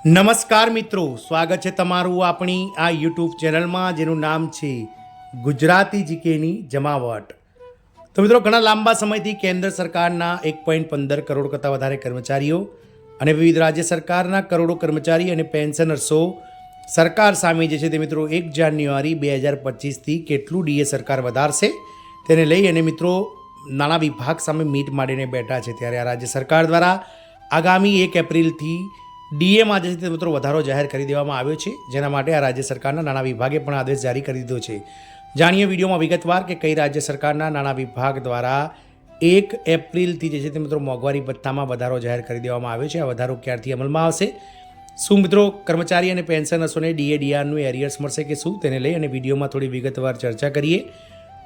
નમસ્કાર મિત્રો, સ્વાગત છે તમારું આપણી આ યુટ્યુબ ચેનલમાં જેનું નામ છે ગુજરાતી જીકેની જમાવટ। તો મિત્રો, ઘણા લાંબા સમયથી કેન્દ્ર સરકારના 1.15 કરોડ કરતાં વધારે કર્મચારીઓ અને વિવિધ રાજ્ય સરકારના કરોડો કર્મચારી અને પેન્શનર્સો સરકાર સામે જે છે તે મિત્રો 1 જાન્યુઆરી 2025થી કેટલું ડીએ સરકાર વધારશે તેને લઈ અને મિત્રો નાણાં વિભાગ સામે મીટ માંડીને બેઠા છે। ત્યારે આ રાજ્ય સરકાર દ્વારા આગામી 1 એપ્રિલથી ડીએમાં જે છે મિત્રો વધારો જાહેર કરી દેવામાં આવ્યો છે, જેના માટે આ રાજ્ય સરકારના નાણાં વિભાગે પણ આદેશ જારી કરી દીધો છે। જાણીએ વિડીયોમાં વિગતવાર કે કઈ રાજ્ય સરકારના નાણાં વિભાગ દ્વારા 1 એપ્રિલથી જે છે તે મિત્રો મોંઘવારી ભથ્થામાં વધારો જાહેર કરી દેવામાં આવ્યો છે। આ વધારો ક્યારથી અમલમાં આવશે, શું મિત્રો કર્મચારી અને પેન્શનર્સોને ડીઆરનું એરિયર્સ મળશે કે શું, તેને લઈ અને વિડીયોમાં થોડી વિગતવાર ચર્ચા કરીએ।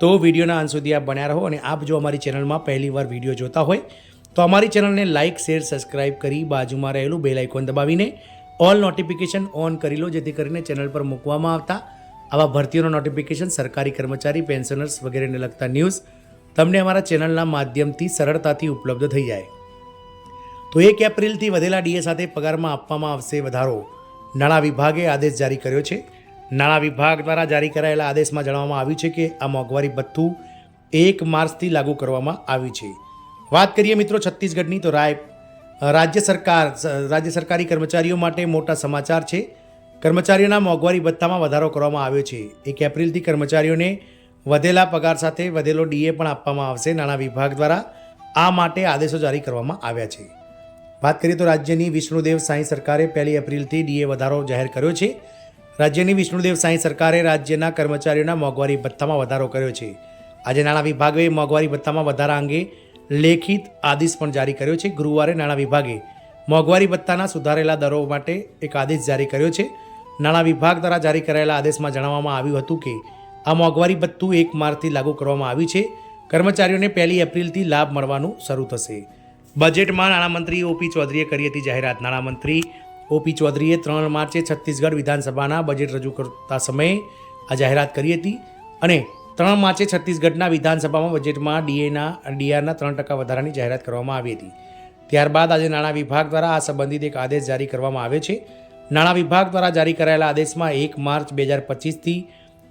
તો વિડીયોના અંત સુધી આપ બન્યા રહો અને આપ જો અમારી ચેનલમાં પહેલીવાર વિડીયો જોતા હોય તો અમારી ચેનલને લાઇક, શેર, સબસ્ક્રાઇબ કરી બાજુમાં રહેલું બેલ આઇકોન દબાવીને ઓલ નોટિફિકેશન ઓન કરી લો, જેથી કરીને ચેનલ પર મૂકવામાં આવતા આવા ભરતીઓનો નોટિફિકેશન, સરકારી કર્મચારી, પેન્શનર્સ વગેરેને લગતા ન્યૂઝ તમને અમારા ચેનલના માધ્યમથી સરળતાથી ઉપલબ્ધ થઈ જાય। તો 1 એપ્રિલથી વધેલા ડીએ સાથે પગારમાં આપવામાં આવશે વધારો, નાણાં વિભાગે આદેશ જારી કર્યો છે। નાણાં વિભાગ દ્વારા જારી કરાયેલા આદેશમાં જણાવવામાં આવ્યું છે કે આ મોંઘવારી ભથ્થું 1 માર્ચથી લાગુ કરવામાં આવ્યું છે। વાત કરીએ મિત્રો છત્તીસગઢની, તો રાજ્ય સરકારી કર્મચારીઓ માટે મોટા સમાચાર છે। કર્મચારીઓના મોંઘવારી ભથ્થામાં વધારો કરવામાં આવ્યો છે। 1 એપ્રિલથી કર્મચારીઓને વધેલા પગાર સાથે વધેલો ડીએ પણ આપવામાં આવશે। નાણાં વિભાગ દ્વારા આ માટે આદેશો જારી કરવામાં આવ્યા છે। વાત કરીએ તો રાજ્યની વિષ્ણુદેવ સાંઈ સરકારે 1 એપ્રિલથી ડીએ વધારો જાહેર કર્યો છે। રાજ્યની વિષ્ણુદેવ સાંઈ સરકારે રાજ્યના કર્મચારીઓના મોંઘવારી ભથ્થામાં વધારો કર્યો છે। આજે નાણાં વિભાગે મોંઘવારી ભથ્થામાં વધારા અંગે લેખિત આદેશ પણ જારી કર્યો છે। ગુરુવારે નાણાં વિભાગે મોંઘવારી ભથ્થાના સુધારેલા દરો માટે એક આદેશ જારી કર્યો છે। નાણાં વિભાગ દ્વારા જારી કરાયેલા આદેશમાં જણાવવામાં આવ્યું હતું કે આ મોંઘવારી ભથ્થું 1 માર્ચથી લાગુ કરવામાં આવ્યું છે। કર્મચારીઓને 1 એપ્રિલથી લાભ મળવાનું શરૂ થશે। બજેટમાં નાણામંત્રી ઓપી ચૌધરીએ કરી હતી જાહેરાત। નાણામંત્રી ઓપી ચૌધરીએ 3 માર્ચે છત્તીસગઢ વિધાનસભાના બજેટ રજૂ કરતા સમયે આ જાહેરાત કરી હતી અને 3 માર્ચે છત્તીસગઢના વિધાનસભામાં બજેટમાં ડીઆરના 3% વધારાની જાહેરાત કરવામાં આવી હતી। ત્યારબાદ આજે નાણાં વિભાગ દ્વારા આ સંબંધિત એક આદેશ જારી કરવામાં આવ્યો છે। નાણાં વિભાગ દ્વારા જારી કરાયેલા આદેશમાં 1 માર્ચ 2025થી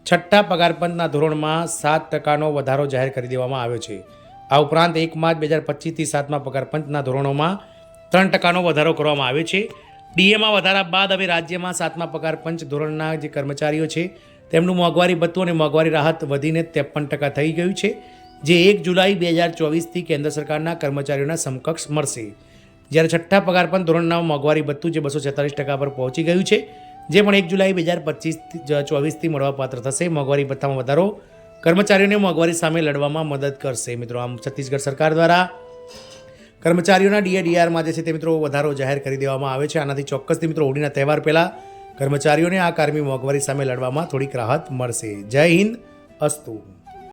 છઠ્ઠા પગાર પંચના ધોરણમાં 7%નો વધારો જાહેર કરી દેવામાં આવ્યો છે। આ ઉપરાંત 1 માર્ચ 2025થી 7મા પગાર પંચના ધોરણોમાં 3%નો વધારો કરવામાં આવ્યો છે। ડીએમાં વધારા બાદ હવે રાજ્યમાં 7મા પગાર પંચ ધોરણના જે કર્મચારીઓ છે તેમનું મોંઘવારી ભથ્થું અને મોંઘવારી રાહત વધીને 53% થઈ ગયું છે, જે 1 જુલાઈ 2024થી કેન્દ્ર સરકારના કર્મચારીઓના સમકક્ષ મળશે। જ્યારે છઠ્ઠા પગાર પંચ ધોરણના મોંઘવારી ભથ્થું જે 246% પર પહોંચી ગયું છે, જે પણ 1 જુલાઈ 2024થી મળવાપાત્ર થશે। મોંઘવારી ભથ્થામાં વધારો કર્મચારીઓને મોંઘવારી સામે લડવામાં મદદ કરશે। મિત્રો, આમ છત્તીસગઢ સરકાર દ્વારા કર્મચારીઓના ડીઆરમાં જે છે તે મિત્રો વધારો જાહેર કરી દેવામાં આવે છે। આનાથી ચોક્કસથી મિત્રો હોળીના તહેવાર પહેલાં કર્મચારીઓને આ કાયમી મોંઘવારી સામે લડવામાં થોડીક રાહત મળશે। જય હિન્દ, અસ્તુ।